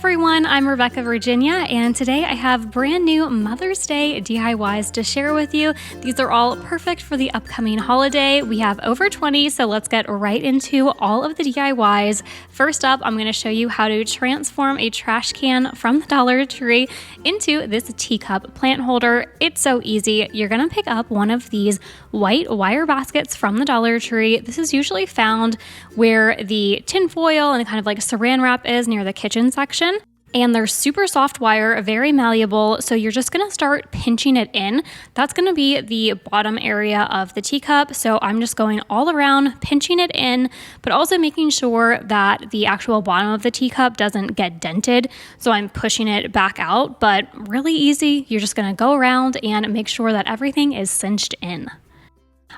everyone, I'm Rebecca Virginia, and today I have brand new Mother's Day DIYs to share with you. These are all perfect for the upcoming holiday. We have over 20, so let's get right into all of the DIYs. First up, I'm going to show you how to transform a trash can from the Dollar Tree into this teacup plant holder. It's so easy. You're going to pick up one of these white wire baskets from the Dollar Tree. This is usually found where the tin foil and kind of like saran wrap is near the kitchen section. And they're super soft wire, very malleable, so you're just gonna start pinching it in. That's gonna be the bottom area of the teacup, so I'm just going all around, pinching it in, but also making sure that the actual bottom of the teacup doesn't get dented, so I'm pushing it back out, but really easy. You're just gonna go around and make sure that everything is cinched in.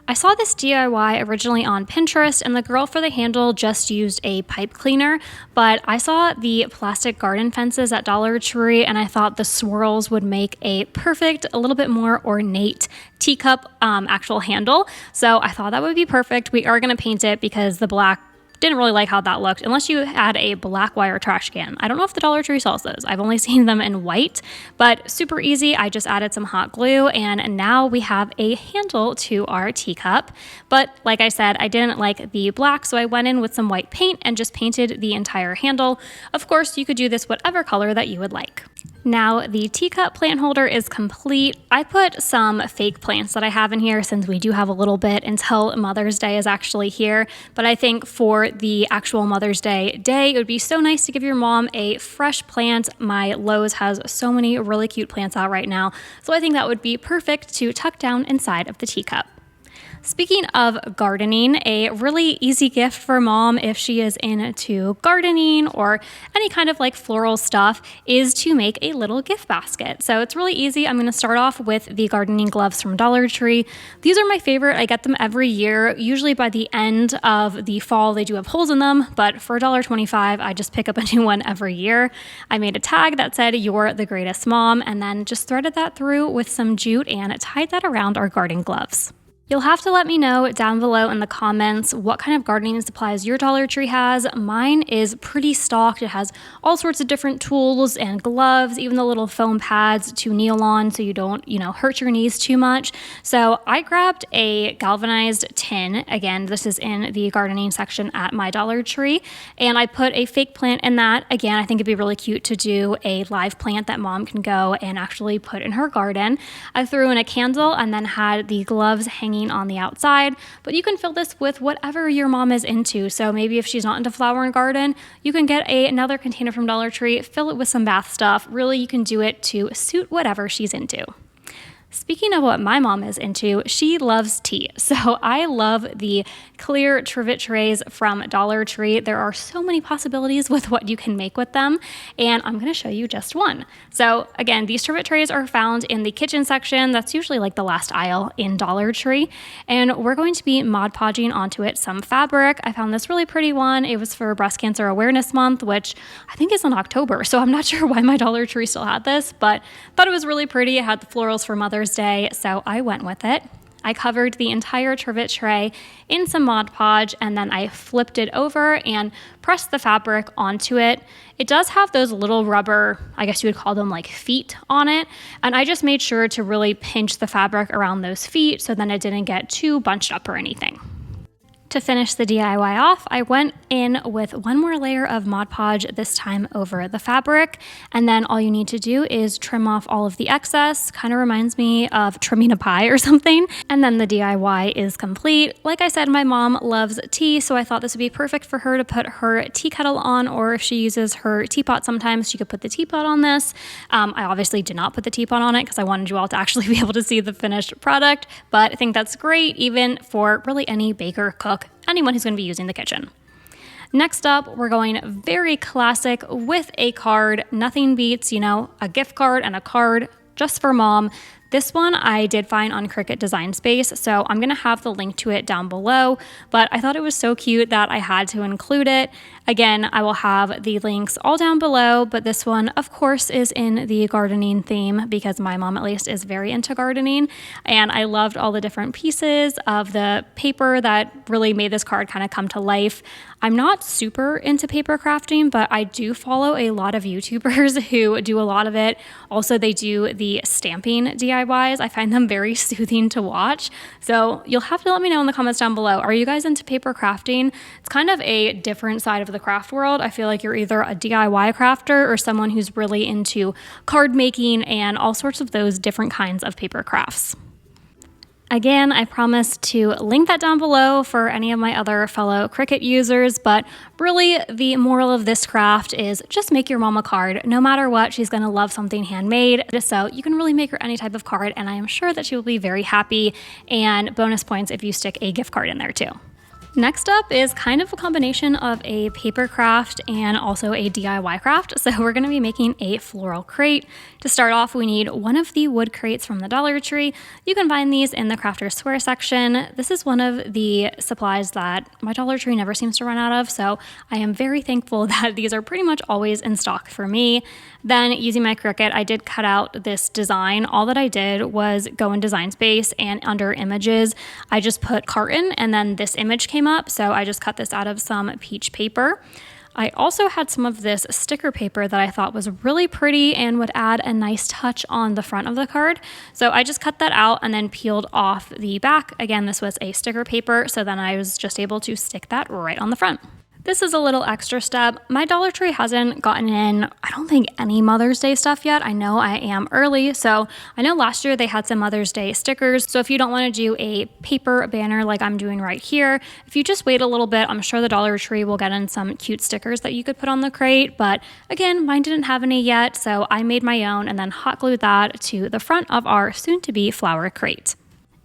I saw this DIY originally on Pinterest, and the girl for the handle just used a pipe cleaner, but I saw the plastic garden fences at Dollar Tree, and I thought the swirls would make a perfect, a little bit more ornate teacup actual handle, so I thought that would be perfect. We are going to paint it because the black didn't really like how that looked unless you had a black wire trash can. I don't know if the Dollar Tree sells those. I've only seen them in white, but super easy. I just added some hot glue and now we have a handle to our teacup. But like I said, I didn't like the black, so I went in with some white paint and just painted the entire handle. Of course, you could do this whatever color that you would like. Now the teacup plant holder is complete. I put some fake plants that I have in here since we do have a little bit until Mother's Day is actually here. But I think for the actual Mother's Day, it would be so nice to give your mom a fresh plant. My Lowe's has so many really cute plants out right now, so I think that would be perfect to tuck down inside of the teacup. Speaking of gardening, a really easy gift for mom if she is into gardening or any kind of like floral stuff is to make a little gift basket. So it's really easy. I'm going to start off with the gardening gloves from Dollar Tree. These are my favorite. I get them every year. Usually by the end of the fall, they do have holes in them, but for $1.25, I just pick up a new one every year. I made a tag that said, "You're the greatest mom," and then just threaded that through with some jute and tied that around our garden gloves. You'll have to let me know down below in the comments what kind of gardening supplies your Dollar Tree has. Mine is pretty stocked. It has all sorts of different tools and gloves, even the little foam pads to kneel on so you don't, hurt your knees too much. So I grabbed a galvanized tin. Again, this is in the gardening section at my Dollar Tree. And I put a fake plant in that. Again, I think it'd be really cute to do a live plant that mom can go and actually put in her garden. I threw in a candle and then had the gloves hanging on the outside, but you can fill this with whatever your mom is into. So maybe if she's not into flower and garden, you can get another container from Dollar Tree, fill it with some bath stuff. Really, you can do it to suit whatever she's into. Speaking of what my mom is into, she loves tea. So I love the clear trivet trays from Dollar Tree. There are so many possibilities with what you can make with them, and I'm going to show you just one. So again, these trivet trays are found in the kitchen section. That's usually like the last aisle in Dollar Tree, and we're going to be Mod Podging onto it some fabric. I found this really pretty one. It was for Breast Cancer Awareness Month, which I think is in October, so I'm not sure why my Dollar Tree still had this, but thought it was really pretty. It had the florals for Mother's Day, so I went with it. I covered the entire trivet tray in some Mod Podge, and then I flipped it over and pressed the fabric onto it. It does have those little rubber, I guess you would call them like feet on it, and I just made sure to really pinch the fabric around those feet so then it didn't get too bunched up or anything. To finish the DIY off, I went in with one more layer of Mod Podge, this time over the fabric, and then all you need to do is trim off all of the excess. Kind of reminds me of trimming a pie or something, and then the DIY is complete. Like I said, my mom loves tea, so I thought this would be perfect for her to put her tea kettle on, or if she uses her teapot sometimes, she could put the teapot on this. I obviously did not put the teapot on it because I wanted you all to actually be able to see the finished product, but I think that's great even for really any baker, cook, anyone who's going to be using the kitchen. Next up, we're going very classic with a card. Nothing beats, a gift card and a card just for mom. This one I did find on Cricut Design Space, so I'm going to have the link to it down below, but I thought it was so cute that I had to include it. Again, I will have the links all down below, but this one, of course, is in the gardening theme because my mom, at least, is very into gardening. And I loved all the different pieces of the paper that really made this card kind of come to life. I'm not super into paper crafting, but I do follow a lot of YouTubers who do a lot of it. Also, they do the stamping DIYs. I find them very soothing to watch. So you'll have to let me know in the comments down below. Are you guys into paper crafting? It's kind of a different side of the craft world. I feel like you're either a DIY crafter or someone who's really into card making and all sorts of those different kinds of paper crafts. Again, I promise to link that down below for any of my other fellow Cricut users, but really the moral of this craft is just make your mom a card. No matter what, she's going to love something handmade. So you can really make her any type of card, and I am sure that she will be very happy, and bonus points if you stick a gift card in there too. Next up is kind of a combination of a paper craft and also a DIY craft. So we're going to be making a floral crate. To start off, we need one of the wood crates from the Dollar Tree. You can find these in the Crafter's Square section. This is one of the supplies that my Dollar Tree never seems to run out of, so I am very thankful that these are pretty much always in stock for me. Then using my Cricut, I did cut out this design. All that I did was go in Design Space, and under Images, I just put carton, and then this image came up, so I just cut this out of some peach paper. I also had some of this sticker paper that I thought was really pretty and would add a nice touch on the front of the card. So I just cut that out and then peeled off the back. Again, this was a sticker paper, so then I was just able to stick that right on the front. This is a little extra step. My Dollar Tree hasn't gotten in, I don't think, any Mother's Day stuff yet. I know I am early, so I know last year they had some Mother's Day stickers. So if you don't want to do a paper banner like I'm doing right here, if you just wait a little bit, I'm sure the Dollar Tree will get in some cute stickers that you could put on the crate. But again, mine didn't have any yet, so I made my own and then hot glued that to the front of our soon-to-be flower crate.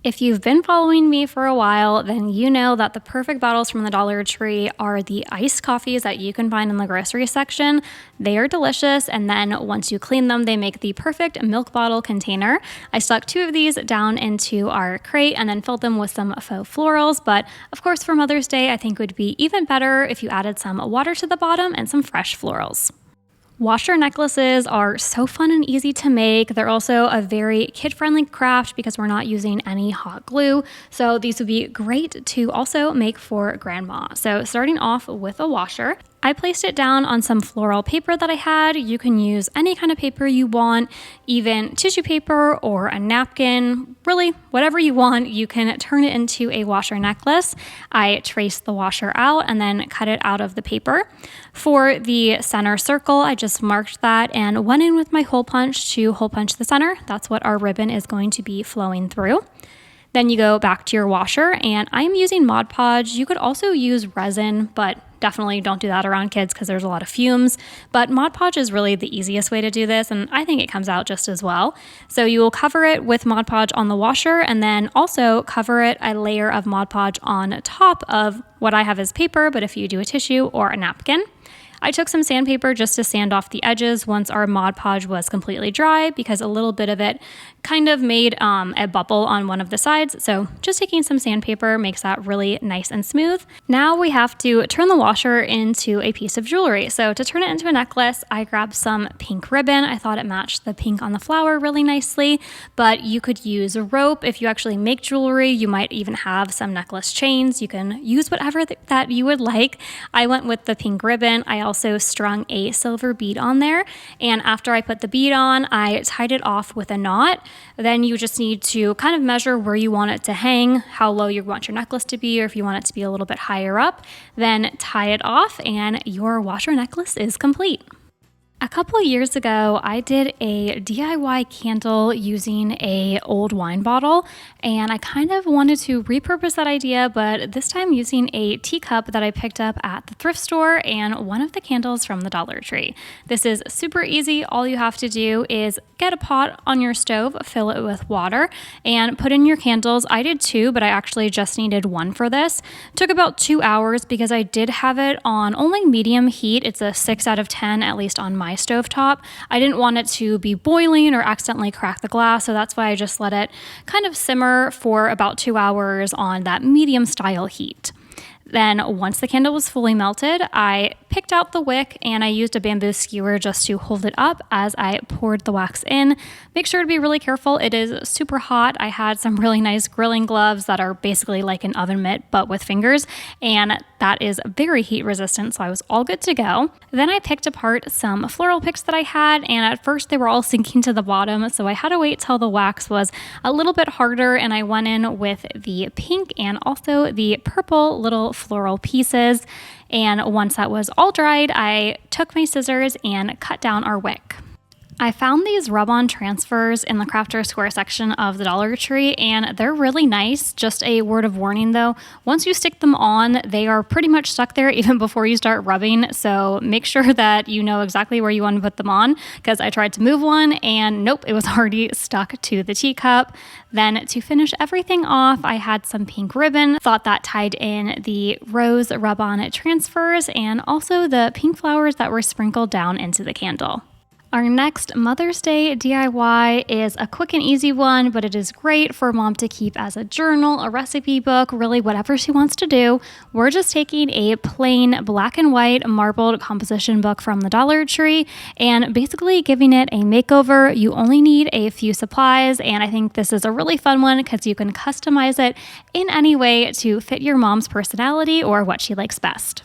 If you've been following me for a while, then you know that the perfect bottles from the Dollar Tree are the iced coffees that you can find in the grocery section. They are delicious, and then once you clean them, they make the perfect milk bottle container. I stuck 2 of these down into our crate and then filled them with some faux florals, but of course for Mother's Day, I think it would be even better if you added some water to the bottom and some fresh florals. Washer necklaces are so fun and easy to make. They're also a very kid-friendly craft because we're not using any hot glue. So these would be great to also make for grandma. So starting off with a washer, I placed it down on some floral paper that I had. You can use any kind of paper you want, even tissue paper or a napkin, really whatever you want. You can turn it into a washer necklace. I traced the washer out and then cut it out of the paper. For the center circle, I just marked that and went in with my hole punch to hole punch the center. That's what our ribbon is going to be flowing through. Then you go back to your washer, and I'm using Mod Podge. You could also use resin, but definitely don't do that around kids because there's a lot of fumes. But Mod Podge is really the easiest way to do this, and I think it comes out just as well. So you will cover it with Mod Podge on the washer, and then also cover it a layer of Mod Podge on top of what I have as paper, but if you do a tissue or a napkin. I took some sandpaper just to sand off the edges once our Mod Podge was completely dry because a little bit of it kind of made a bubble on one of the sides. So just taking some sandpaper makes that really nice and smooth. Now we have to turn the washer into a piece of jewelry. So to turn it into a necklace, I grabbed some pink ribbon. I thought it matched the pink on the flower really nicely, but you could use a rope. If you actually make jewelry, you might even have some necklace chains. You can use whatever that you would like. I went with the pink ribbon. I also strung a silver bead on there, and after I put the bead on, I tied it off with a knot. Then you just need to kind of measure where you want it to hang, how low you want your necklace to be, or if you want it to be a little bit higher up, then tie it off and your washer necklace is complete. A couple of years ago, I did a DIY candle using an old wine bottle, and I kind of wanted to repurpose that idea, but this time using a teacup that I picked up at the thrift store and one of the candles from the Dollar Tree. This is super easy. All you have to do is get a pot on your stove, fill it with water, and put in your candles. I did 2, but I actually just needed 1 for this. It took about 2 hours because I did have it on only medium heat. It's a 6 out of 10, at least on my stovetop. I didn't want it to be boiling or accidentally crack the glass, so that's why I just let it kind of simmer for about 2 hours on that medium style heat. Then once the candle was fully melted, I picked out the wick and I used a bamboo skewer just to hold it up as I poured the wax in. Make sure to be really careful. It is super hot. I had some really nice grilling gloves that are basically like an oven mitt but with fingers, and that is very heat resistant, so I was all good to go. Then I picked apart some floral picks that I had, and at first they were all sinking to the bottom, so I had to wait till the wax was a little bit harder, and I went in with the pink and also the purple little floral pieces. And once that was all dried, I took my scissors and cut down our wick. I found these rub-on transfers in the Crafter Square section of the Dollar Tree, and they're really nice. Just a word of warning though, once you stick them on, they are pretty much stuck there even before you start rubbing, so make sure that you know exactly where you want to put them on, because I tried to move one and nope, it was already stuck to the teacup. Then to finish everything off, I had some pink ribbon, thought that tied in the rose rub-on transfers and also the pink flowers that were sprinkled down into the candle. Our next Mother's Day DIY is a quick and easy one, but it is great for mom to keep as a journal, a recipe book, really whatever she wants to do. We're just taking a plain black and white marbled composition book from the Dollar Tree and basically giving it a makeover. You only need a few supplies, and I think this is a really fun one because you can customize it in any way to fit your mom's personality or what she likes best.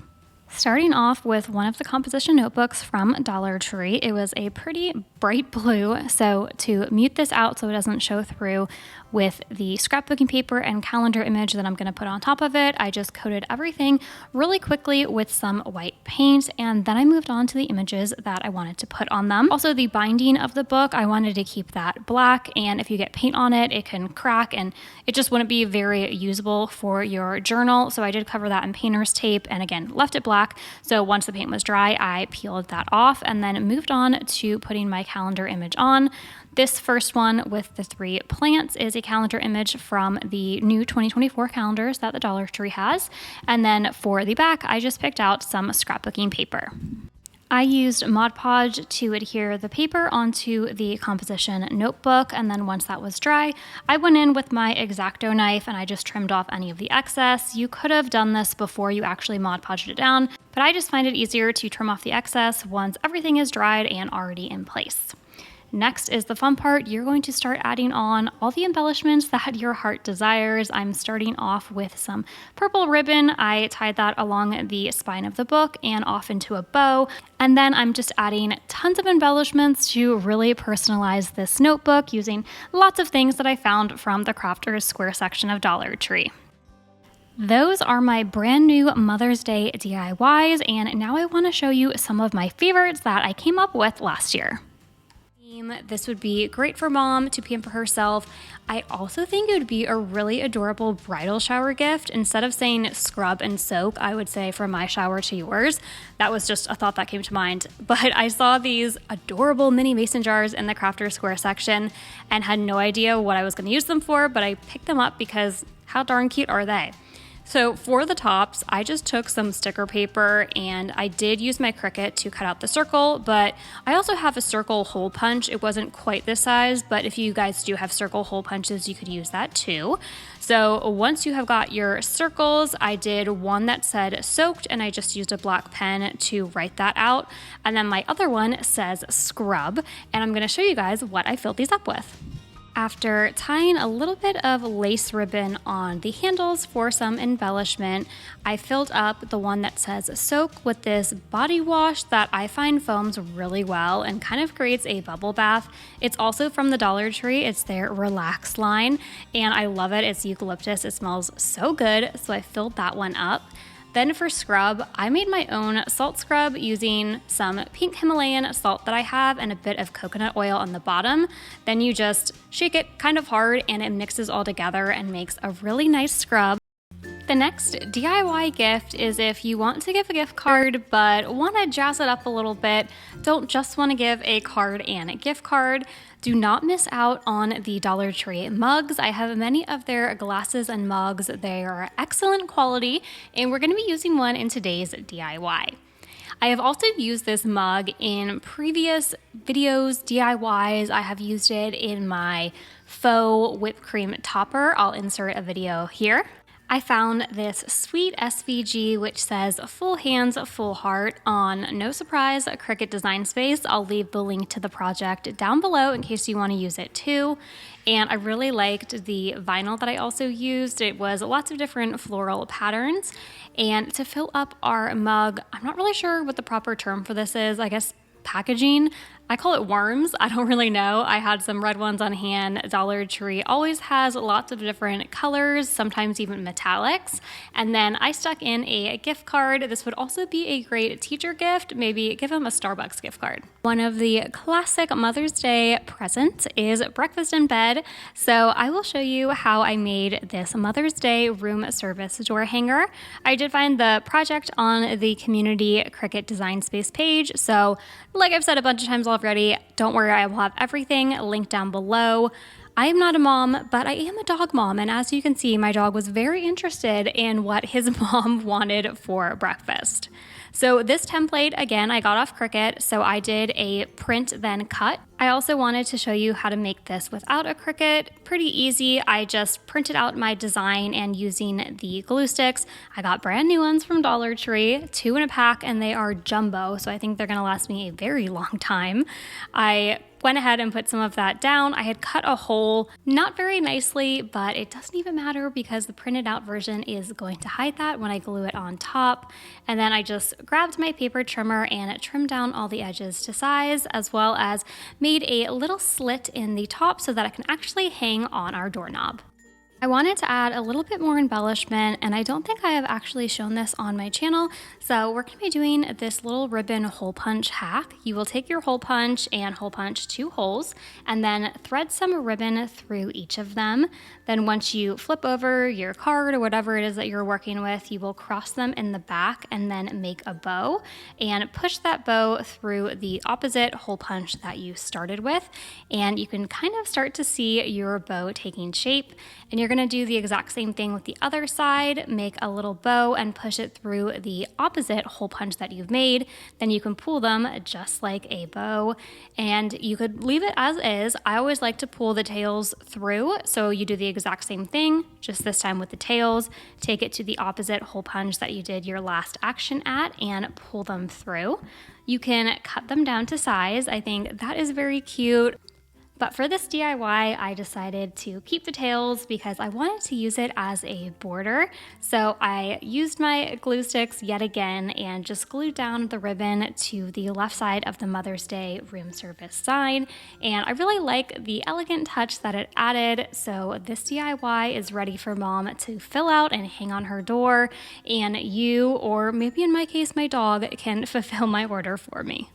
Starting off with one of the composition notebooks from Dollar Tree. It was a pretty bright blue, so to mute this out so it doesn't show through with the scrapbooking paper and calendar image that I'm going to put on top of it, I just coated everything really quickly with some white paint, and then I moved on to the images that I wanted to put on them. Also, the binding of the book, I wanted to keep that black, and if you get paint on it, it can crack and it just wouldn't be very usable for your journal, so I did cover that in painter's tape and again left it black. So once the paint was dry, I peeled that off and then moved on to putting my calendar image on. This first one with the 3 plants is a calendar image from the new 2024 calendars that the Dollar Tree has. And then for the back, I just picked out some scrapbooking paper. I used Mod Podge to adhere the paper onto the composition notebook, and then once that was dry, I went in with my X-Acto knife and I just trimmed off any of the excess. You could have done this before you actually Mod Podged it down, but I just find it easier to trim off the excess once everything is dried and already in place. Next is the fun part. You're going to start adding on all the embellishments that your heart desires. I'm starting off with some purple ribbon. I tied that along the spine of the book and off into a bow. And then I'm just adding tons of embellishments to really personalize this notebook using lots of things that I found from the Crafters Square section of Dollar Tree. Those are my brand new Mother's Day DIYs, and now I want to show you some of my favorites that I came up with last year. This would be great for mom to pamper herself. I also think it would be a really adorable bridal shower gift. Instead of saying scrub and soak, I would say from my shower to yours. That was just a thought that came to mind. But I saw these adorable mini mason jars in the Crafter Square section and had no idea what I was going to use them for, but I picked them up because how darn cute are they? So for the tops, I just took some sticker paper and I did use my Cricut to cut out the circle, but I also have a circle hole punch. It wasn't quite this size, but if you guys do have circle hole punches, you could use that too. So once you have got your circles, I did one that said soaked and I just used a black pen to write that out. And then my other one says scrub, and I'm gonna show you guys what I filled these up with. After tying a little bit of lace ribbon on the handles for some embellishment, I filled up the one that says soak with this body wash that I find foams really well and kind of creates a bubble bath. It's also from the Dollar Tree. It's their Relax line, and I love it. It's eucalyptus. It smells so good, so I filled that one up. Then for scrub, I made my own salt scrub using some pink Himalayan salt that I have and a bit of coconut oil on the bottom. Then you just shake it kind of hard and it mixes all together and makes a really nice scrub. The next DIY gift is if you want to give a gift card but want to jazz it up a little bit, don't just want to give a card and a gift card, do not miss out on the Dollar Tree mugs. I have many of their glasses and mugs. They are excellent quality, and we're going to be using one in today's DIY. I have also used this mug in previous videos, DIYs. I have used it in my faux whipped cream topper. I'll insert a video here. I found this sweet SVG which says full hands, full heart on, no surprise, Cricut Design Space. I'll leave the link to the project down below in case you want to use it too. And I really liked the vinyl that I also used. It was lots of different floral patterns. And to fill up our mug, I'm not really sure what the proper term for this is. I guess packaging. I call it worms. I don't really know. I had some red ones on hand. Dollar Tree always has lots of different colors, sometimes even metallics. And then I stuck in a gift card. This would also be a great teacher gift. Maybe give them a Starbucks gift card. One of the classic Mother's Day presents is breakfast in bed. So I will show you how I made this Mother's Day room service door hanger. I did find the project on the community Cricut Design Space page. So like I've said a bunch of times already, don't worry, I will have everything linked down below. I am not a mom, but I am a dog mom, and as you can see, my dog was very interested in what his mom wanted for breakfast. So this template, again, I got off Cricut, so I did a print then cut. I also wanted to show you how to make this without a Cricut. Pretty easy. I just printed out my design and using the glue sticks. I got brand new ones from Dollar Tree, 2 in a pack, and they are jumbo, so I think they're gonna last me a very long time. I went ahead and put some of that down. I had cut a hole, not very nicely, but it doesn't even matter because the printed out version is going to hide that when I glue it on top. And then I just grabbed my paper trimmer and trimmed down all the edges to size, as well as made a little slit in the top so that I can actually hang on our doorknob. I wanted to add a little bit more embellishment, and I don't think I have actually shown this on my channel, so we're going to be doing this little ribbon hole punch hack. You will take your hole punch and hole punch 2 holes, and then thread some ribbon through each of them. Then once you flip over your card or whatever it is that you're working with, you will cross them in the back and then make a bow, and push that bow through the opposite hole punch that you started with, and you can kind of start to see your bow taking shape. And you're going to do the exact same thing with the other side, make a little bow and push it through the opposite hole punch that you've made. Then you can pull them just like a bow, and you could leave it as is. I always like to pull the tails through, so you do the exact same thing, just this time with the tails. Take it to the opposite hole punch that you did your last action at and pull them through. You can cut them down to size. I think that is very cute. But for this DIY, I decided to keep the tails because I wanted to use it as a border. So I used my glue sticks yet again and just glued down the ribbon to the left side of the Mother's Day room service sign. And I really like the elegant touch that it added. So this DIY is ready for mom to fill out and hang on her door. And you, or maybe in my case, my dog, can fulfill my order for me.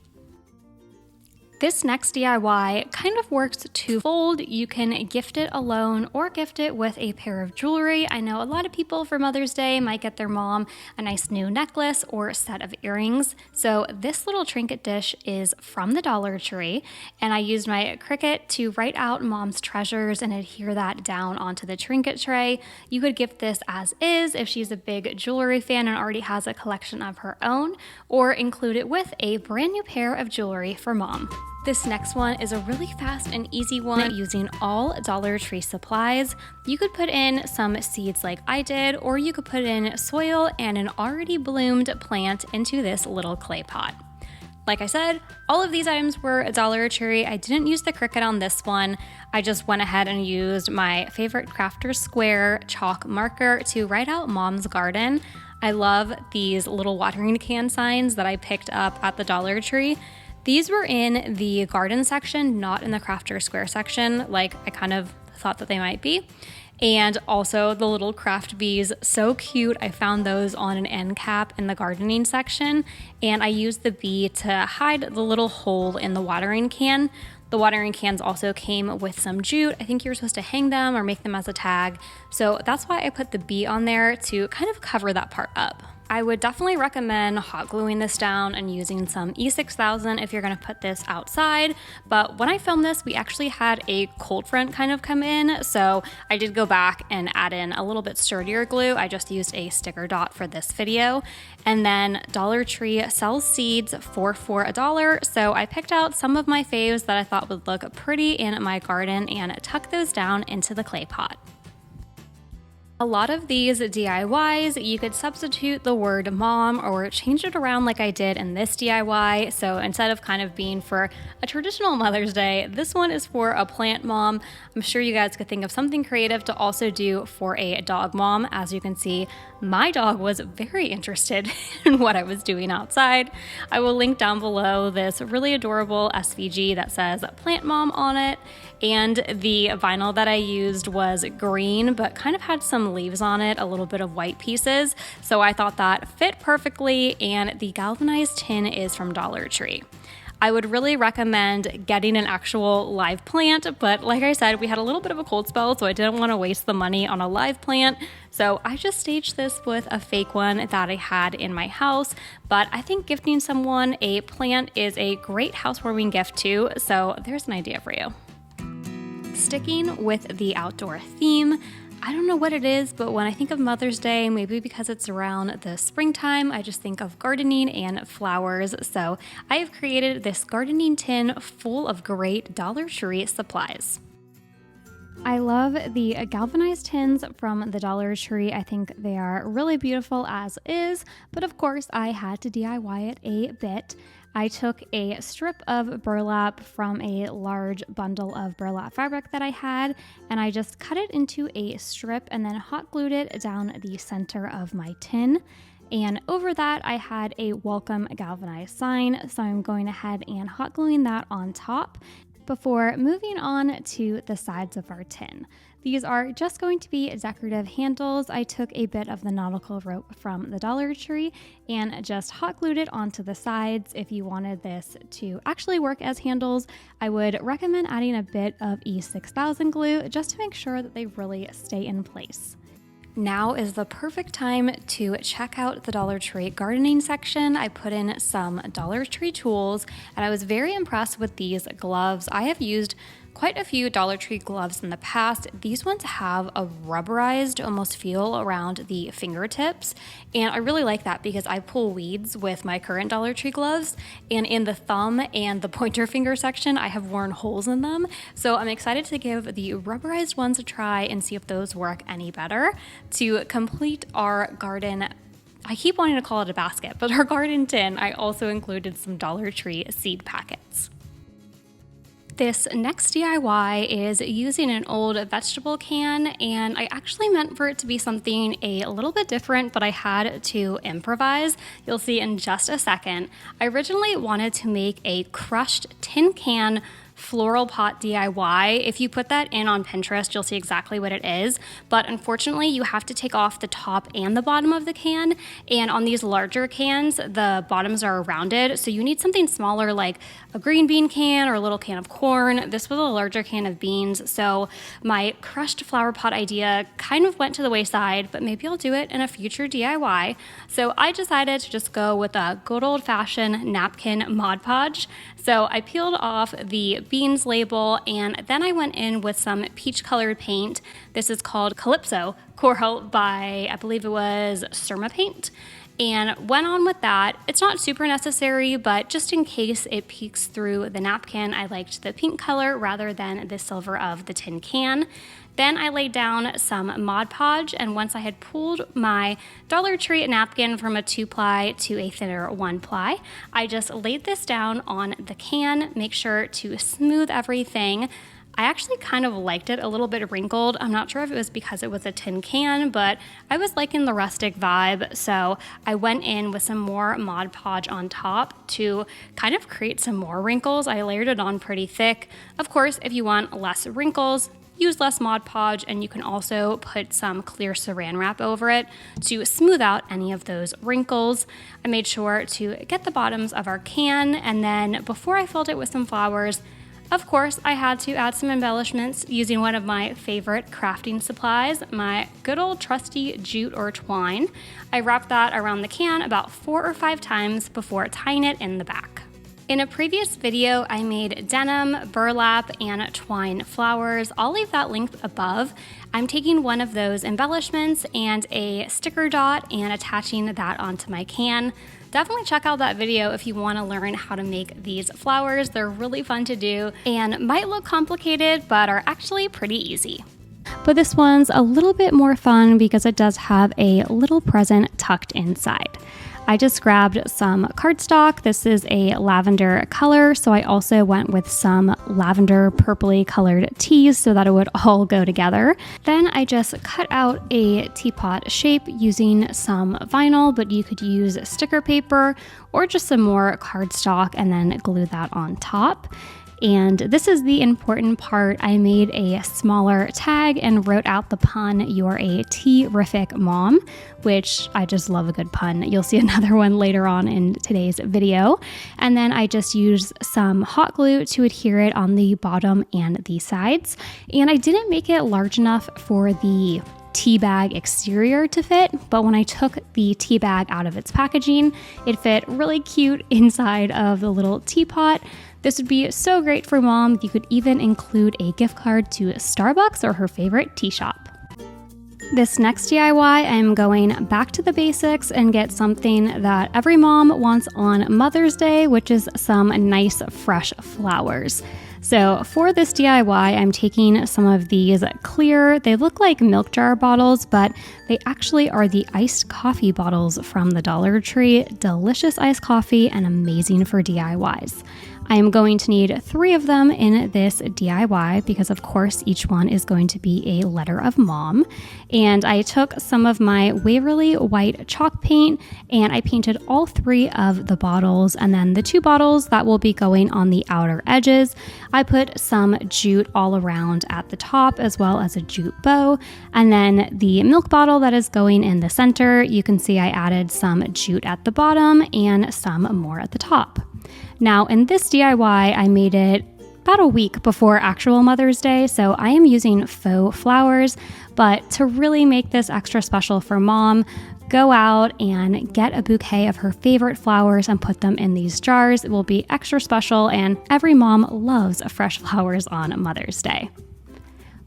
This next DIY kind of works twofold. You can gift it alone or gift it with a pair of jewelry. I know a lot of people for Mother's Day might get their mom a nice new necklace or set of earrings. So this little trinket dish is from the Dollar Tree, and I used my Cricut to write out mom's treasures and adhere that down onto the trinket tray. You could gift this as is if she's a big jewelry fan and already has a collection of her own, or include it with a brand new pair of jewelry for mom. This next one is a really fast and easy one using all Dollar Tree supplies. You could put in some seeds like I did, or you could put in soil and an already bloomed plant into this little clay pot. Like I said, all of these items were a Dollar Tree. I didn't use the Cricut on this one. I just went ahead and used my favorite Crafter Square chalk marker to write out Mom's Garden. I love these little watering can signs that I picked up at the Dollar Tree. These were in the garden section, not in the Crafter Square section, like I kind of thought that they might be. And also the little craft bees, so cute. I found those on an end cap in the gardening section, and I used the bee to hide the little hole in the watering can. The watering cans also came with some jute. I think you were supposed to hang them or make them as a tag. So that's why I put the bee on there to kind of cover that part up. I would definitely recommend hot gluing this down and using some E6000 if you're gonna put this outside. But when I filmed this, we actually had a cold front kind of come in. So I did go back and add in a little bit sturdier glue. I just used a sticker dot for this video. And then Dollar Tree sells seeds for $1. So I picked out some of my faves that I thought would look pretty in my garden and tucked those down into the clay pot. A lot of these DIYs, you could substitute the word mom or change it around like I did in this DIY. So instead of kind of being for a traditional Mother's Day, this one is for a plant mom. I'm sure you guys could think of something creative to also do for a dog mom. As you can see, my dog was very interested in what I was doing outside. I will link down below this really adorable SVG that says plant mom on it. And the vinyl that I used was green, but kind of had some leaves on it, a little bit of white pieces. So I thought that fit perfectly, and the galvanized tin is from Dollar Tree. I would really recommend getting an actual live plant, but like I said, we had a little bit of a cold spell, so I didn't want to waste the money on a live plant. So I just staged this with a fake one that I had in my house, but I think gifting someone a plant is a great housewarming gift too, so there's an idea for you. Sticking with the outdoor theme, I don't know what it is, but when I think of Mother's Day, maybe because it's around the springtime, I just think of gardening and flowers. So I have created this gardening tin full of great Dollar Tree supplies. I love the galvanized tins from the Dollar Tree. I think they are really beautiful as is, but of course I had to DIY it a bit. I took a strip of burlap from a large bundle of burlap fabric that I had, and I just cut it into a strip and then hot glued it down the center of my tin. And over that, I had a welcome galvanized sign, so I'm going ahead and hot gluing that on top before moving on to the sides of our tin. These are just going to be decorative handles. I took a bit of the nautical rope from the Dollar Tree and just hot glued it onto the sides. If you wanted this to actually work as handles, I would recommend adding a bit of E6000 glue just to make sure that they really stay in place. Now is the perfect time to check out the Dollar Tree gardening section. I put in some Dollar Tree tools, and I was very impressed with these gloves. I have used quite a few Dollar Tree gloves in the past. These ones have a rubberized almost feel around the fingertips, and I really like that because I pull weeds with my current Dollar Tree gloves, and in the thumb and the pointer finger section I have worn holes in them. So I'm excited to give the rubberized ones a try and see if those work any better. To complete our garden, I keep wanting to call it a basket, but our garden tin, I also included some Dollar Tree seed packets. This next DIY is using an old vegetable can, and I actually meant for it to be something a little bit different, but I had to improvise. You'll see in just a second. I originally wanted to make a crushed tin can floral pot DIY. If you put that in on Pinterest, you'll see exactly what it is, but unfortunately you have to take off the top and the bottom of the can, and on these larger cans the bottoms are rounded, so you need something smaller like a green bean can or a little can of corn. This was a larger can of beans, so my crushed flower pot idea kind of went to the wayside, but maybe I'll do it in a future DIY. So I decided to just go with a good old-fashioned napkin Mod Podge. So I peeled off the beans label, and then I went in with some peach colored paint. This is called Calypso Coral by, I believe it was Surma Paint, and went on with that. It's not super necessary, but just in case it peeks through the napkin, I liked the pink color rather than the silver of the tin can. Then I laid down some Mod Podge, and once I had pulled my Dollar Tree napkin from a 2-ply to a thinner 1-ply, I just laid this down on the can, make sure to smooth everything. I actually kind of liked it a little bit wrinkled. I'm not sure if it was because it was a tin can, but I was liking the rustic vibe, so I went in with some more Mod Podge on top to kind of create some more wrinkles. I layered it on pretty thick. Of course, if you want less wrinkles, use less Mod Podge, and you can also put some clear saran wrap over it to smooth out any of those wrinkles. I made sure to get the bottoms of our can, and then before I filled it with some flowers, of course, I had to add some embellishments using one of my favorite crafting supplies, my good old trusty jute or twine. I wrapped that around the can about 4 or 5 times before tying it in the back. In a previous video, I made denim, burlap, and twine flowers. I'll leave that link above. I'm taking one of those embellishments and a sticker dot and attaching that onto my can. Definitely check out that video if you want to learn how to make these flowers. They're really fun to do and might look complicated, but are actually pretty easy. but this one's a little bit more fun because it does have a little present tucked inside. I just grabbed some cardstock. This is a lavender color, so I also went with some lavender purpley colored teas so that it would all go together. Then I just cut out a teapot shape using some vinyl, but you could use sticker paper or just some more cardstock and then glue that on top. And this is the important part. I made a smaller tag and wrote out the pun, "You're a terrific mom," which I just love a good pun. You'll see another one later on in today's video. And then I just used some hot glue to adhere it on the bottom and the sides. And I didn't make it large enough for the tea bag exterior to fit, but when I took the tea bag out of its packaging, it fit really cute inside of the little teapot. This would be so great for mom. You could even include a gift card to Starbucks or her favorite tea shop. This next DIY, I'm going back to the basics and get something that every mom wants on Mother's Day, which is some nice fresh flowers. So for this DIY, I'm taking some of these clear, they look like milk jar bottles, but they actually are the iced coffee bottles from the Dollar Tree. Delicious iced coffee and amazing for DIYs. I am going to need 3 of them in this DIY because of course each one is going to be a letter of mom. And I took some of my Waverly white chalk paint and I painted all 3 of the bottles, and then the 2 bottles that will be going on the outer edges, I put some jute all around at the top as well as a jute bow. And then the milk bottle that is going in the center, you can see I added some jute at the bottom and some more at the top. Now in this DIY, I made it about a week before actual Mother's Day, so I am using faux flowers, but to really make this extra special for mom, go out and get a bouquet of her favorite flowers and put them in these jars. It will be extra special, and every mom loves fresh flowers on Mother's Day.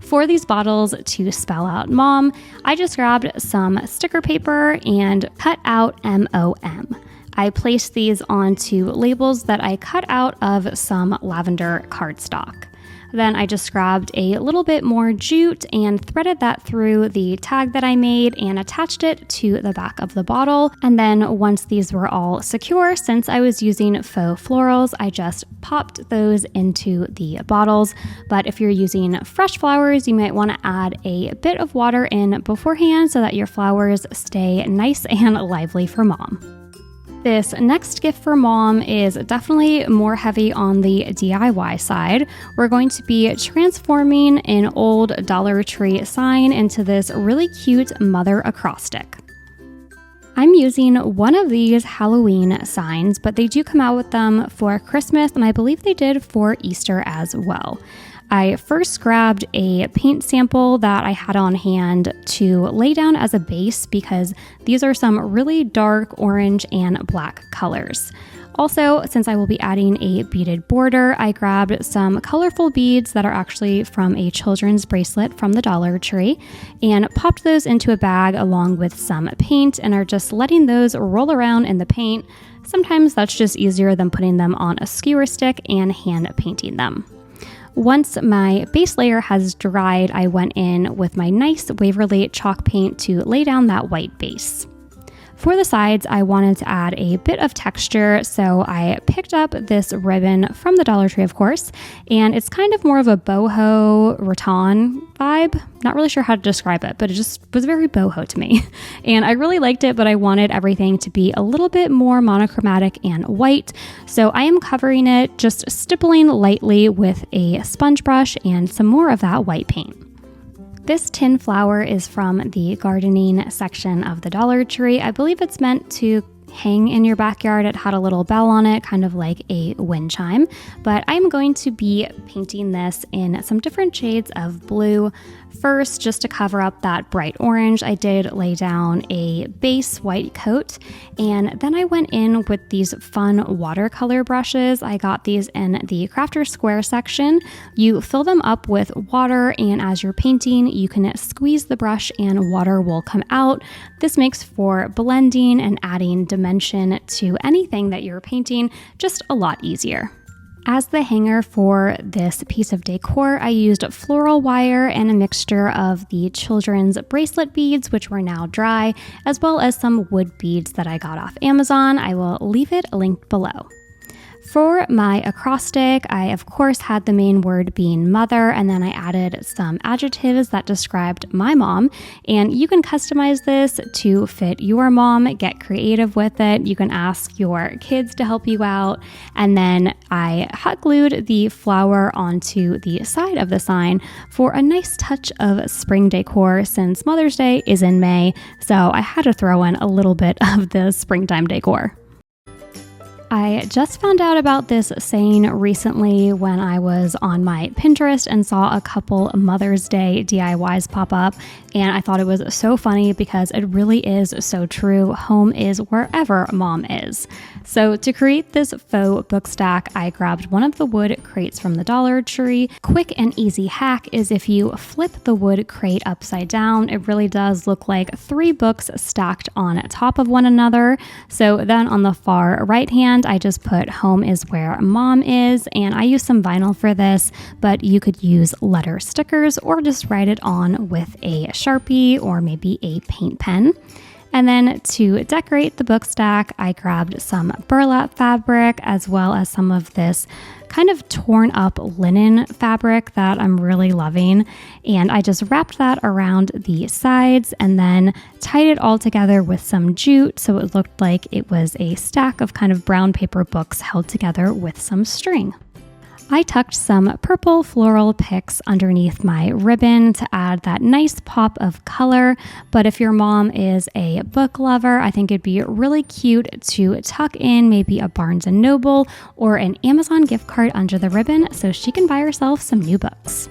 For these bottles to spell out mom, I just grabbed some sticker paper and cut out MOM. I placed these onto labels that I cut out of some lavender cardstock. Then I just grabbed a little bit more jute and threaded that through the tag that I made and attached it to the back of the bottle. And then once these were all secure, since I was using faux florals, I just popped those into the bottles. But if you're using fresh flowers, you might want to add a bit of water in beforehand so that your flowers stay nice and lively for mom. This next gift for mom is definitely more heavy on the DIY side. We're going to be transforming an old Dollar Tree sign into this really cute mother acrostic. I'm using one of these Halloween signs, but they do come out with them for Christmas, and I believe they did for Easter as well. I first grabbed a paint sample that I had on hand to lay down as a base because these are some really dark orange and black colors. Also, since I will be adding a beaded border, I grabbed some colorful beads that are actually from a children's bracelet from the Dollar Tree and popped those into a bag along with some paint and are just letting those roll around in the paint. Sometimes that's just easier than putting them on a skewer stick and hand painting them. Once my base layer has dried, I went in with my nice Waverly chalk paint to lay down that white base. For the sides, I wanted to add a bit of texture, so I picked up this ribbon from the Dollar Tree, of course, and it's kind of more of a boho rattan vibe. Not really sure how to describe it, but it just was very boho to me. And I really liked it, but I wanted everything to be a little bit more monochromatic and white, so I am covering it, just stippling lightly with a sponge brush and some more of that white paint. This tin flower is from the gardening section of the Dollar Tree. I believe it's meant to hang in your backyard. It had a little bell on it, kind of like a wind chime. But I'm going to be painting this in some different shades of blue. First, just to cover up that bright orange, I did lay down a base white coat, and then I went in with these fun watercolor brushes. I got these in the Crafter Square section. You fill them up with water, and as you're painting, you can squeeze the brush and water will come out. This makes for blending and adding dimension to anything that you're painting just a lot easier. As the hanger for this piece of decor, I used floral wire and a mixture of the children's bracelet beads, which were now dry, as well as some wood beads that I got off Amazon. I will leave it linked below. For my acrostic, I of course had the main word being mother, and then I added some adjectives that described my mom. And you can customize this to fit your mom, get creative with it. You can ask your kids to help you out. And then I hot glued the flower onto the side of the sign for a nice touch of spring decor since Mother's Day is in May. So I had to throw in a little bit of the springtime decor. I just found out about this saying recently when I was on my Pinterest and saw a couple Mother's Day DIYs pop up, and I thought it was so funny because it really is so true. Home is wherever mom is. So to create this faux book stack, I grabbed one of the wood crates from the Dollar Tree. Quick and easy hack is if you flip the wood crate upside down, it really does look like 3 books stacked on top of one another. So then on the far right hand, I just put home is where mom is, and I use some vinyl for this, but you could use letter stickers or just write it on with a Sharpie or maybe a paint pen. And then to decorate the book stack, I grabbed some burlap fabric as well as some of this kind of torn up linen fabric that I'm really loving. And I just wrapped that around the sides and then tied it all together with some jute so it looked like it was a stack of kind of brown paper books held together with some string. I tucked some purple floral picks underneath my ribbon to add that nice pop of color, but if your mom is a book lover, I think it'd be really cute to tuck in maybe a Barnes & Noble or an Amazon gift card under the ribbon so she can buy herself some new books.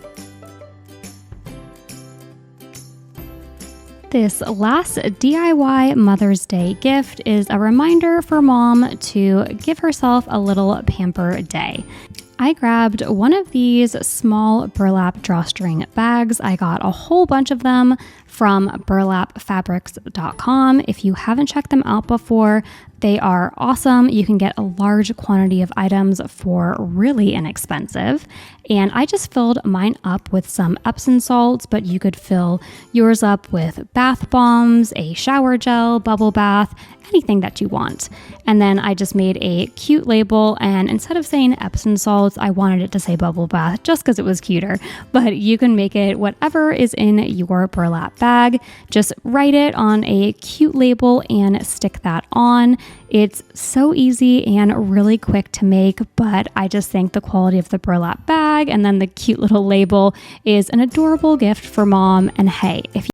This last DIY Mother's Day gift is a reminder for mom to give herself a little pamper day. I grabbed one of these small burlap drawstring bags. I got a whole bunch of them from burlapfabrics.com. If you haven't checked them out before, they are awesome. You can get a large quantity of items for really inexpensive. And I just filled mine up with some Epsom salts, but you could fill yours up with bath bombs, a shower gel, bubble bath, anything that you want. And then I just made a cute label, and instead of saying Epsom salts, I wanted it to say bubble bath just because it was cuter. But you can make it whatever is in your burlap bag. Just write it on a cute label and stick that on. It's so easy and really quick to make, but I just think the quality of the burlap bag and then the cute little label is an adorable gift for mom. And hey, if